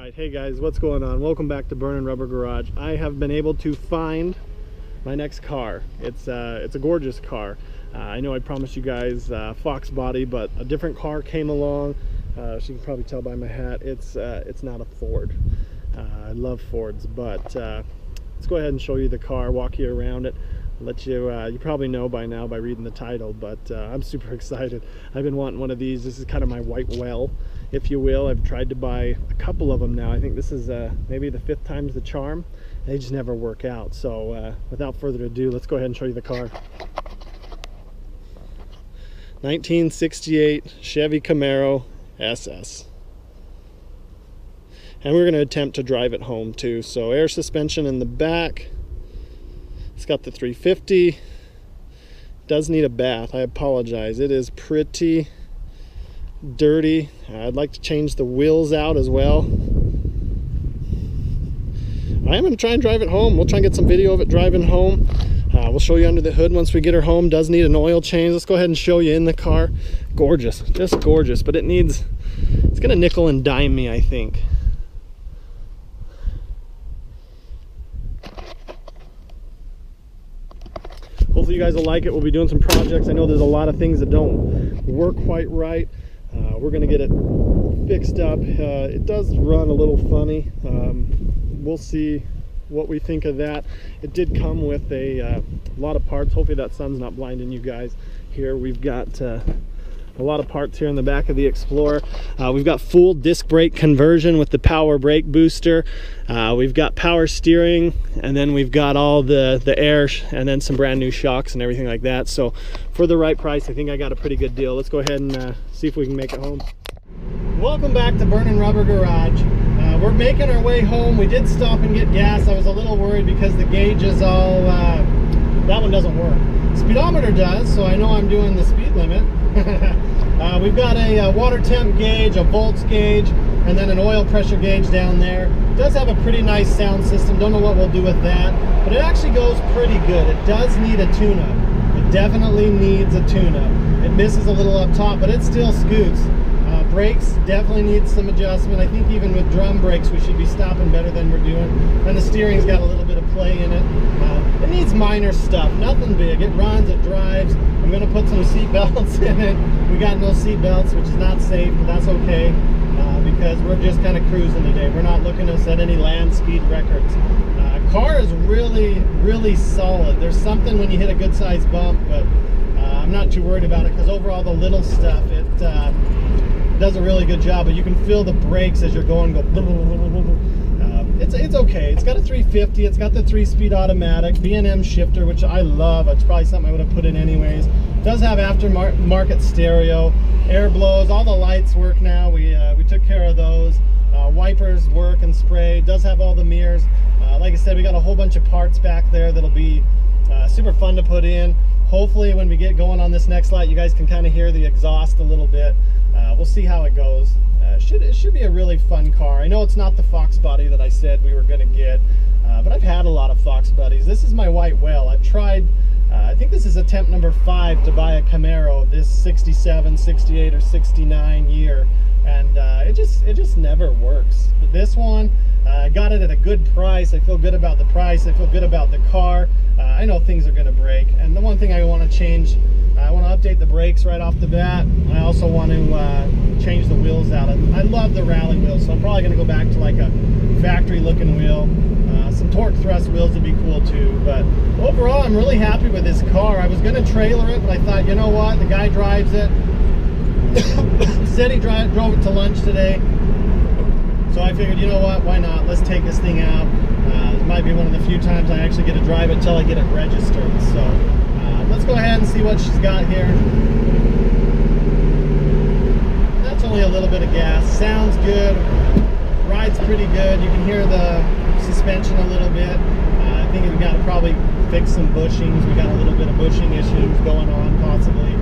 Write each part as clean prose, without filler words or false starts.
Alright, hey guys, what's going on? Welcome back to Burnin' Rubber Garage. I have been able to find my next car. It's a gorgeous car. I know I promised you guys Fox body, but a different car came along. As you can probably tell by my hat, it's not a Ford. I love Fords, but let's go ahead and show you the car, walk you around it. Let you you probably know by now by reading the title, but I'm super excited. I've been wanting one of these. This is kind of my white whale, if you will. I've tried to buy a couple of them now. I think this is maybe the 5th time's the charm. They just never work out. So without further ado, let's go ahead and show you the car. 1968 Chevy Camaro SS. And we're going to attempt to drive it home too. So air suspension in the back. It's got the 350. Does need a bath. I apologize. It is pretty dirty. I'd like to change the wheels out as well. I am going to try and drive it home. We'll try and get some video of it driving home. We'll show you under the hood once we get her home. Does need an oil change. Let's go ahead and show you in the car. Gorgeous, just gorgeous, but it's going to nickel and dime me, I think. Hopefully you guys will like it. We'll be doing some projects. I know there's a lot of things that don't work quite right. We're going to get it fixed up. It does run a little funny. We'll see what we think of that. It did come with a lot of parts. Hopefully that sun's not blinding you guys here. We've got a lot of parts here in the back of the Explorer. We've got full disc brake conversion with the power brake booster. We've got power steering, and then we've got all the air and then some brand new shocks and everything like that. So for the right price, I think I got a pretty good deal. Let's go ahead and see if we can make it home. Welcome back to Burnin' Rubber Garage. We're making our way home. We did stop and get gas. I was a little worried because the gauge is all, that one doesn't work. Speedometer does, so I know I'm doing the speed limit. We've got a water temp gauge, a volts gauge, and then an oil pressure gauge down there. It does have a pretty nice sound system. Don't know what we'll do with that, but it actually goes pretty good. It does need a tune-up. It definitely needs a tune-up. It misses a little up top, but it still scoots. Brakes definitely need some adjustment. I think even with drum brakes we should be stopping better than we're doing. And the steering's got a little bit of play in it. It needs minor stuff, nothing big. It runs, it drives. I'm going to put some seat belts in it. We got no seat belts, which is not safe, but that's okay because we're just kind of cruising today. We're not looking to set any land speed records. Car is really solid. There's something when you hit a good sized bump, but I'm not too worried about it because overall the little stuff, it does a really good job, but you can feel the brakes as you're going. It's okay. It's got a 350. It's got the 3-speed automatic B&M shifter, which I love. It's probably something I would have put in anyways. It does have aftermarket stereo, air blows. All the lights work now. We took care of those. Wipers work and spray. It does have all the mirrors. Like I said, we got a whole bunch of parts back there that'll be super fun to put in. Hopefully when we get going on this next light, you guys can kind of hear the exhaust a little bit. We'll see how it goes. It should be a really fun car. I know it's not the Fox body that I said we were going to get, but I've had a lot of Fox buddies. This is my white whale. I've tried, I think this is attempt number 5 to buy a Camaro this 67, 68, or 69 year, and it just never works. But this one, I got it at a good price. I feel good about the price. I feel good about the car. I know things are going to break, and the one thing I want to change, I want to update the brakes right off the bat. I also want to change the wheels out. I love the rally wheels, so I'm probably going to go back to like a factory looking wheel. Some torque thrust wheels would be cool too, but overall I'm really happy with this car. I was going to trailer it, but I thought, you know what, the guy drives it. Said he drove it to lunch today, so I figured, you know what, why not, let's take this thing out. It might be one of the few times I actually get to drive it till I get it registered, so let's go ahead and see what she's got here. That's only a little bit of gas. Sounds good. Rides pretty good. You can hear the suspension a little bit. I think we've got to probably fix some bushings. We got a little bit of bushing issues going on possibly,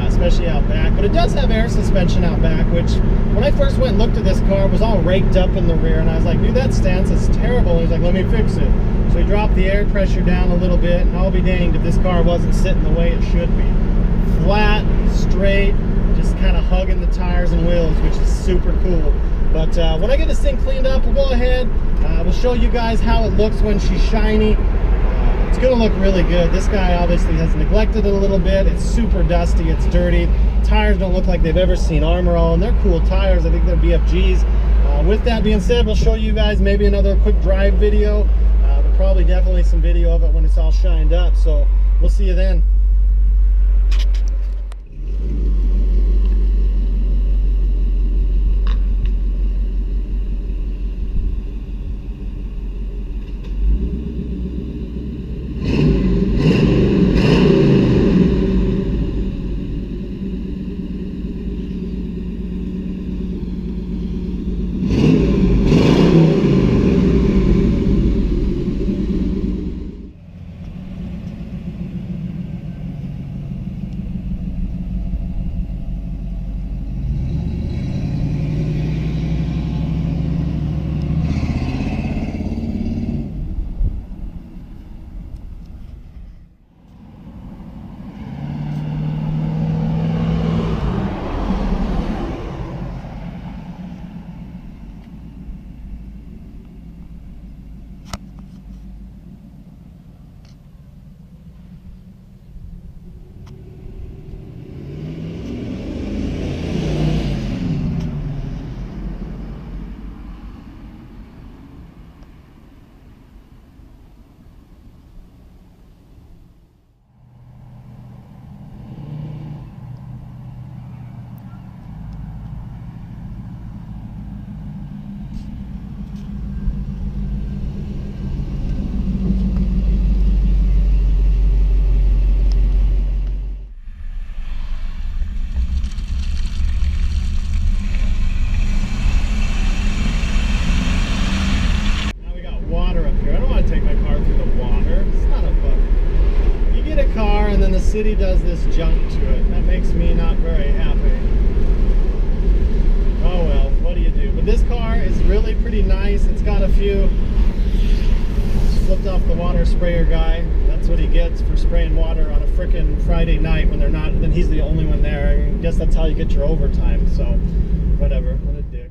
especially out back. But it does have air suspension out back, which when I first went and looked at this car, it was all raked up in the rear. And I was like, dude, that stance is terrible. And he's like, let me fix it. So he dropped the air pressure down a little bit, and I'll be danged if this car wasn't sitting the way it should be. Flat, straight, just kind of hugging the tires and wheels, which is super cool. But when I get this thing cleaned up, we'll go ahead, we'll show you guys how it looks when she's shiny. It's gonna look really good. This guy obviously has neglected it a little bit. It's super dusty, it's dirty. Tires don't look like they've ever seen armor on. They're cool tires, I think they're BFGs. With that being said, we'll show you guys maybe another quick drive video, but probably definitely some video of it when it's all shined up. So we'll see you then. The city does this junk to it. That makes me not very happy. Oh well, what do you do? But this car is really pretty nice. It's got a few. Just flipped off the water sprayer guy. That's what he gets for spraying water on a frickin' Friday night when they're not. Then he's the only one there. I guess that's how you get your overtime. So whatever. What a dick.